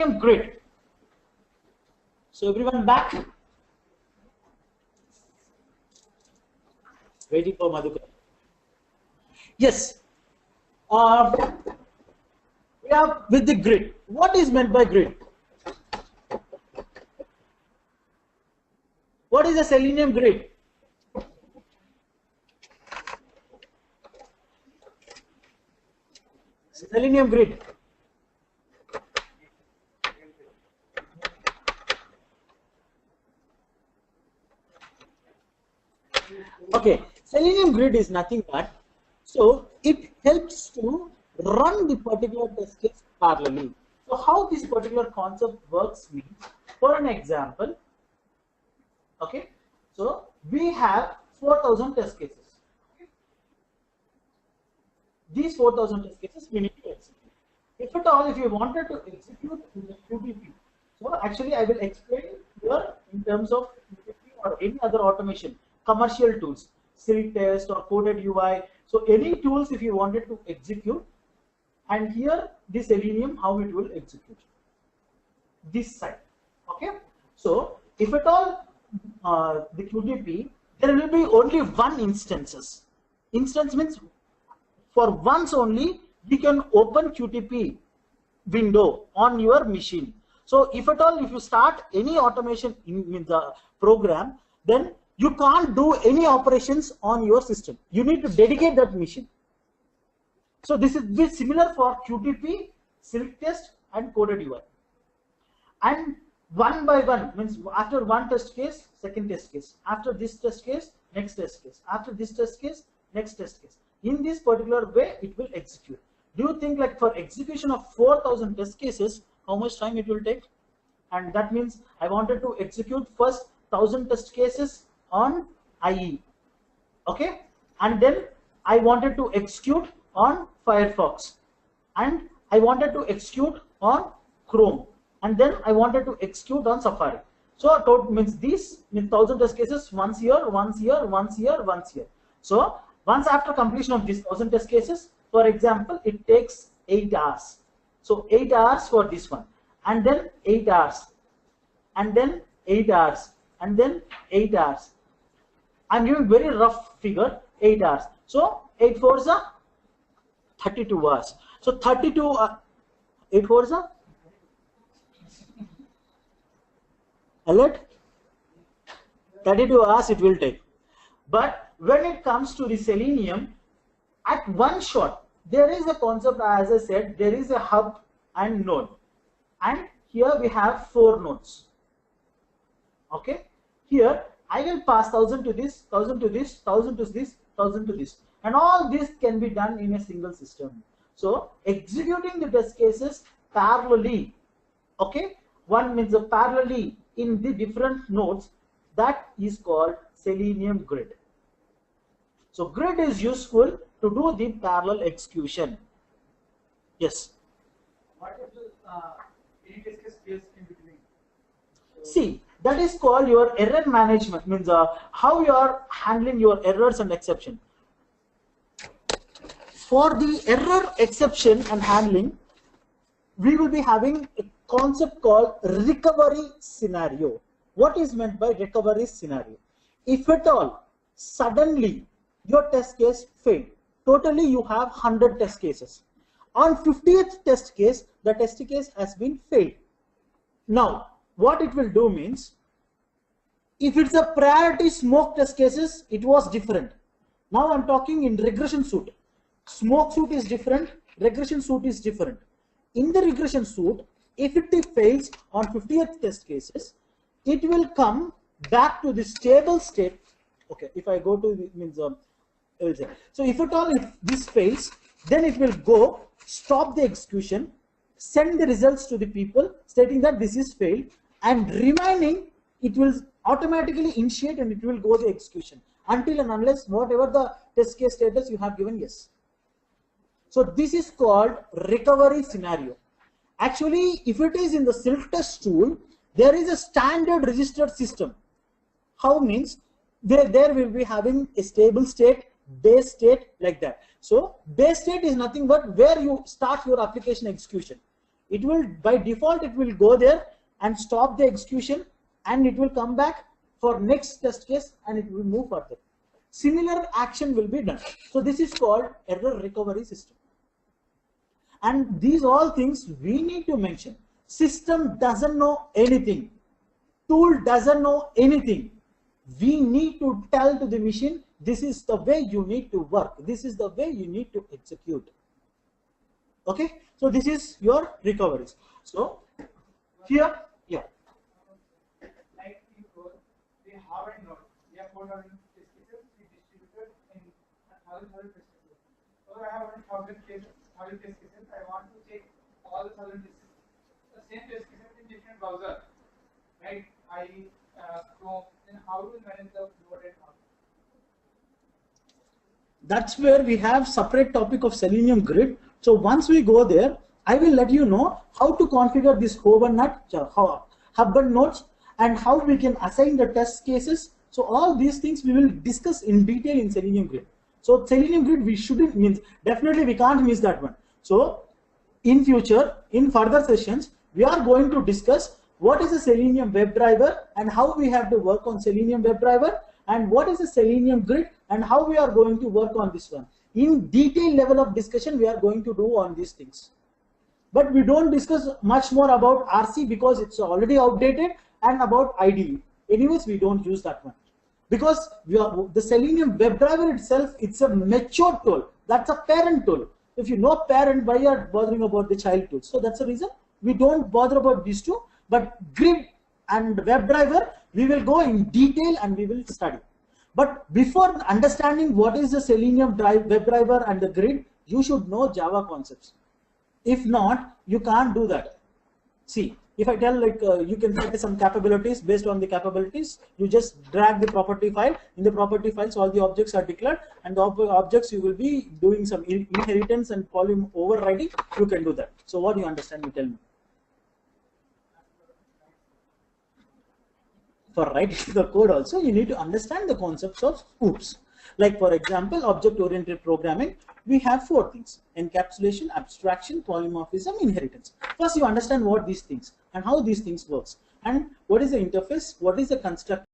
grid. So everyone back? Waiting for Madhukar. Yes. We are with the grid. What is meant by grid? What is a Selenium grid? Selenium grid. Okay, Selenium grid is nothing but, so it helps to run the particular test case parallelly. So how this particular concept works means, for an example, okay, so we have 4,000 test cases. These 4,000 test cases we need to execute. If at all, if you wanted to execute in the QTP, so actually I will explain here in terms of QTP or any other automation, commercial tools, Silk test or coded UI. So any tools if you wanted to execute, and here the Selenium, how it will execute. This side, okay. So if at all the QTP, there will be only one instances. Instance means for once only we can open QTP window on your machine. So if at all, if you start any automation in the program, then you can't do any operations on your system. You need to dedicate that machine. So this is similar for QTP, Silk test and coded UI. And one by one means after one test case, second test case. After this test case, next test case. After this test case, next test case. In this particular way, it will execute. Do you think like for execution of 4,000 test cases, how much time it will take? And that means I wanted to execute first 1,000 test cases on IE, okay, and then I wanted to execute on Firefox, and I wanted to execute on Chrome, and then I wanted to execute on Safari. So total means these 1,000 test cases once here, once here, once here, once here. So once after completion of these 1,000 test cases, for example, it takes 8 hours. So 8 hours for this one, and then 8 hours, and then 8 hours, and then 8 hours. I'm giving very rough figure, 8 hours. So 8 fours are 32 hours. So 32, 8 fours are alert, 32 hours it will take. But when it comes to the Selenium, at one shot, there is a concept, as I said, there is a hub and node. And here we have 4 nodes. Okay, here I will pass 1,000 to this, 1,000 to this, 1,000 to this, 1,000 to this, and all this can be done in a single system. So executing the test cases parallelly, okay, one means a parallelly in the different nodes, that is called Selenium grid. So grid is useful to do the parallel execution. Yes. What if any test case fails in between? See, that is called your error management, means how you are handling your errors and exception. For the error, exception and handling, we will be having a concept called recovery scenario. What is meant by recovery scenario? If at all suddenly your test case failed, totally you have 100 test cases. On 50th test case, the test case has been failed. Now what it will do means, if it's a priority smoke test cases, it was different. Now I'm talking in regression suit. Smoke suit is different, regression suit is different. In the regression suit, if it fails on 50th test cases, it will come back to the stable state. Okay, if I go to the means so if at all if this fails, then it will go stop the execution, send the results to the people stating that this is failed, and remaining it will automatically initiate and it will go the execution until and unless whatever the test case status you have given yes. So this is called recovery scenario. Actually, if it is in the Silk test tool, there is a standard registered system. How means there will be having a stable state, base state, like that. So base state is nothing but where you start your application execution. It will, by default, it will go there and stop the execution, and it will come back for next test case, and it will move further. Similar action will be done. So this is called error recovery system. And these all things we need to mention. System doesn't know anything. Tool doesn't know anything. We need to tell to the machine, this is the way you need to work. This is the way you need to execute. Okay, so this is your recoveries. So here, yeah. Like we have a node, we have 4,000 test cases, we distributed in 1,000 test cases. So I have 1,000 cases, 1,000 test cases. I want to check all the 1,000 test cases. The same test cases in different browser, right? Chrome. Then how do we manage the load and all? That's where we have separate topic of Selenium grid. So once we go there, I will let you know how to configure this hub and nodes, and how we can assign the test cases. So all these things we will discuss in detail in Selenium grid. So Selenium grid, we shouldn't miss, definitely we can't miss that one. So in future, in further sessions, we are going to discuss what is a Selenium WebDriver and how we have to work on Selenium WebDriver, and what is a Selenium grid and how we are going to work on this one. In detailed level of discussion we are going to do on these things. But we don't discuss much more about RC because it's already outdated, and about IDE. Anyways, we don't use that one. Because the Selenium WebDriver itself, it's a mature tool. That's a parent tool. If you know parent, why you are bothering about the child tool? So that's the reason we don't bother about these two. But grid and WebDriver, we will go in detail and we will study. But before understanding what is the Selenium WebDriver and the grid, you should know Java concepts. If not, you can't do that. See, if I tell like you can set some capabilities, based on the capabilities, you just drag the property file. In the property files, all the objects are declared, and the objects you will be doing some inheritance and column overriding. You can do that. So what do you understand? You tell me. For writing the code also, you need to understand the concepts of OOPs. Like for example, object-oriented programming, we have 4 things: encapsulation, abstraction, polymorphism, inheritance. First, you understand what these things and how these things works, and what is the interface, what is the constructor,